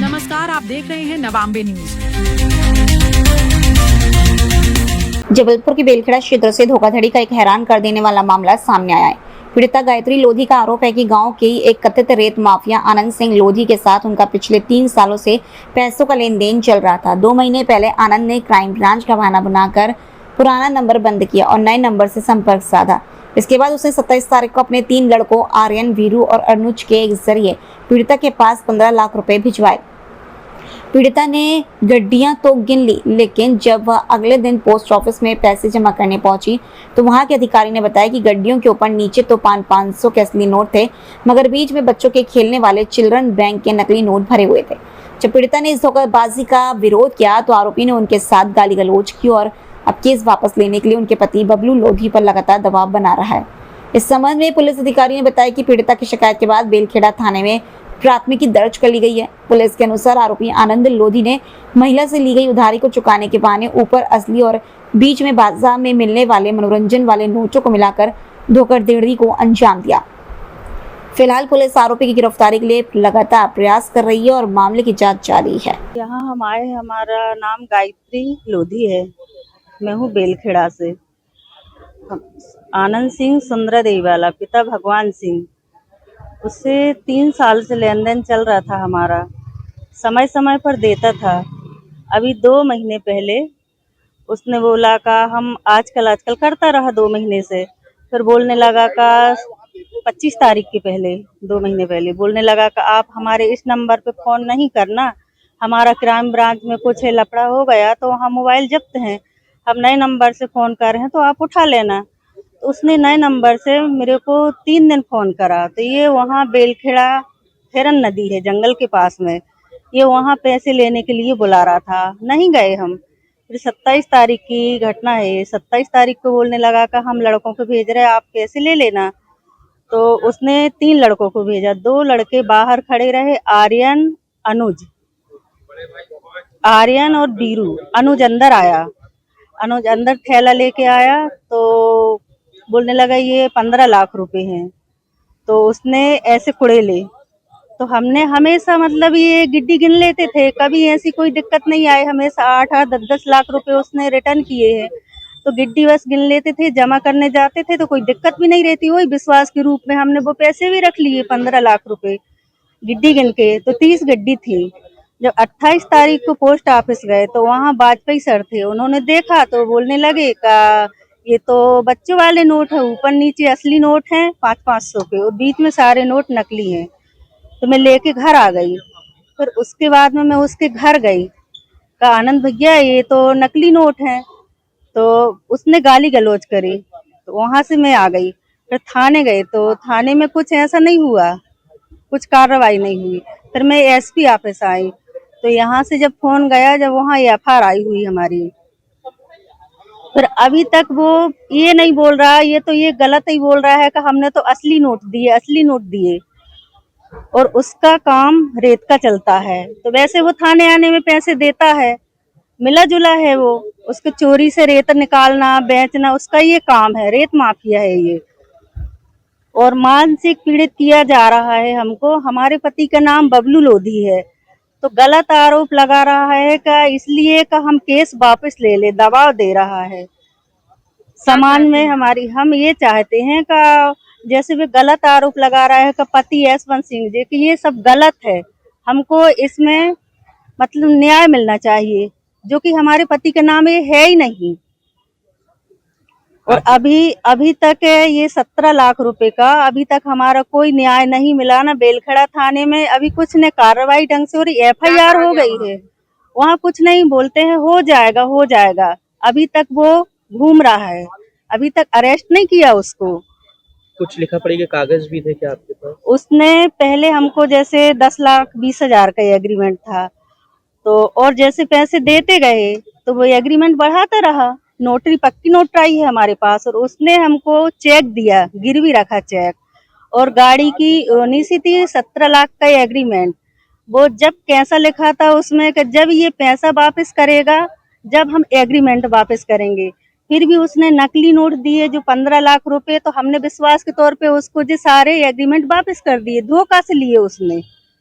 नमस्कार, आप देख रहे हैं नवांबे न्यूज। जबलपुर के बेलखेड़ा क्षेत्र से धोखाधड़ी का एक हैरान कर देने वाला मामला सामने आया है। पीड़िता गायत्री लोधी का आरोप है कि गांव के ही एक कथित रेत माफिया आनंद सिंह लोधी के साथ उनका पिछले 3 सालों से पैसों का लेन देन चल रहा था। 2 महीने पहले आनंद ने क्राइम ब्रांच का बहाना बनाकर पुराना नंबर बंद किया और नए नंबर से संपर्क साधा। इसके बाद उसने 27 तारीख को अपने 3 लड़कों आर्यन, वीरू और अनुज के जरिए पीड़िता के पास 15 लाख रुपए भिजवाए। पीड़िता ने गड्डियां तो गिन ली, लेकिन जब वह अगले दिन पोस्ट ऑफिस में पैसे जमा करने पहुंची तो वहां के अधिकारी ने बताया कि गड्डियों के ऊपर नीचे तो 500 के असली नोट थे, मगर बीच में बच्चों के खेलने वाले चिल्ड्रन बैंक के नकली नोट भरे हुए थे। जब पीड़िता ने इस धोखाबाजी का विरोध किया तो आरोपी ने उनके साथ गाली गलौज की और अब केस वापस लेने के लिए उनके पति बबलू लोधी पर लगातार दबाव बना रहा है। इस संबंध में पुलिस अधिकारी ने बताया कि पीड़िता की शिकायत के बाद बेलखेड़ा थाने में प्राथमिकी दर्ज कर ली गई है। पुलिस के अनुसार आरोपी आनंद लोधी ने महिला से ली गई उधारी को चुकाने के बहाने ऊपर असली और बीच में बाजार में मिलने वाले मनोरंजन वाले नोटों को मिलाकर धोखाधड़ी को अंजाम दिया। फिलहाल पुलिस आरोपी की गिरफ्तारी के लिए लगातार प्रयास कर रही है और मामले की जांच जारी है। यहाँ हम आए, हमारा नाम गायत्री लोधी है, मैं हूँ बेलखेड़ा से। आनंद सिंह सुंदरा देवी वाला, पिता भगवान सिंह, उससे 3 साल से लेन देन चल रहा था हमारा, समय समय पर देता था। अभी 2 महीने पहले उसने बोला का हम आजकल करता रहा 2 महीने से, फिर बोलने लगा का 25 तारीख के पहले 2 महीने पहले बोलने लगा का आप हमारे इस नंबर पे फ़ोन नहीं करना, हमारा क्राइम ब्रांच में कुछ लफड़ा हो गया तो वहाँ मोबाइल जब्त हैं, हम नए नंबर से फ़ोन कर रहे हैं तो आप उठा लेना। तो उसने नए नंबर से मेरे को 3 दिन फ़ोन करा, तो ये वहाँ बेलखेड़ा फेरन नदी है जंगल के पास में, ये वहाँ पैसे लेने के लिए बुला रहा था, नहीं गए हम। फिर 27 तारीख की घटना है, 27 तारीख को बोलने लगा कि हम लड़कों को भेज रहे हैं, आप पैसे ले लेना। तो उसने 3 लड़कों को भेजा, 2 लड़के बाहर खड़े रहे, आर्यन और बीरू। अनुज अंदर आया, अनुज अंदर थैला लेके आया तो बोलने लगा ये 15 लाख रुपए हैं। तो उसने ऐसे कुड़ेले, तो हमने हमेशा मतलब ये गिट्टी गिन लेते थे, कभी ऐसी कोई दिक्कत नहीं आई, हमेशा 8-8, 10-10 लाख रुपए उसने रिटर्न किए हैं। तो गिट्टी बस गिन लेते थे, जमा करने जाते थे तो कोई दिक्कत भी नहीं रहती, वही विश्वास के रूप में हमने वो पैसे भी रख लिए 15 लाख रुपए गिड्डी गिन के। तो 30 गड्डी थी। जब 28 तारीख को पोस्ट ऑफिस गए तो वहाँ वाजपेयी सर थे, उन्होंने देखा तो बोलने लगे का ये तो बच्चों वाले नोट है, ऊपर नीचे असली नोट हैं 500-500 के और बीच में सारे नोट नकली हैं। तो मैं लेके घर आ गई। फिर उसके बाद में मैं उसके घर गई, का आनंद भैया ये तो नकली नोट हैं। तो उसने गाली गलौज करी, तो वहां से मैं आ गई। फिर थाने गए तो थाने में कुछ ऐसा नहीं हुआ, कुछ कार्रवाई नहीं हुई। फिर मैं एसपी ऑफिस आई, तो यहाँ से जब फोन गया, जब वहाँ एफआईआर हुई हमारी, फिर अभी तक वो ये नहीं बोल रहा, ये गलत ही बोल रहा है कि हमने तो असली नोट दिए और उसका काम रेत का चलता है। तो वैसे वो थाने आने में पैसे देता है, मिला जुला है, वो उसके चोरी से रेत निकालना बेचना उसका ये काम है, रेत माफिया है ये। और मानसिक पीड़ित किया जा रहा है हमको। हमारे पति का नाम बबलू लोधी है, तो गलत आरोप लगा रहा है का इसलिए का हम केस वापस ले ले, दबाव दे रहा है समाज में हमारी। हम ये चाहते हैं का जैसे भी गलत आरोप लगा रहा है का पति यशवंत सिंह जी कि ये सब गलत है, हमको इसमें मतलब न्याय मिलना चाहिए, जो कि हमारे पति का नाम ये है ही नहीं। और अभी तक ये 17 लाख रुपए का अभी तक हमारा कोई न्याय नहीं मिला ना। बेलखेड़ा थाने में अभी कुछ ने कार्रवाई ढंग से, और एफआईआर हो गई है, वहाँ कुछ नहीं बोलते हैं हो जाएगा। अभी तक वो घूम रहा है, अभी तक अरेस्ट नहीं किया उसको। कुछ लिखा पड़ी के कागज भी थे क्या आपके पास? उसने पहले हमको जैसे 10,20,000 का एग्रीमेंट था, तो और जैसे पैसे देते गए तो वो एग्रीमेंट बढ़ाता रहा। नोटरी पक्की नोटराई है हमारे पास, और उसने हमको चेक दिया, गिरवी रखा चेक, और गाड़ी की उन्नीसी थी 17 लाख का एग्रीमेंट। वो जब कैसा लिखा था उसमें कि जब ये पैसा वापस करेगा, जब हम एग्रीमेंट वापस करेंगे, फिर भी उसने नकली नोट दिए जो 15 लाख रुपए, तो हमने विश्वास के तौर पे उसको जो सारे एग्रीमेंट वापस कर दिए, धोखा से लिए उसने।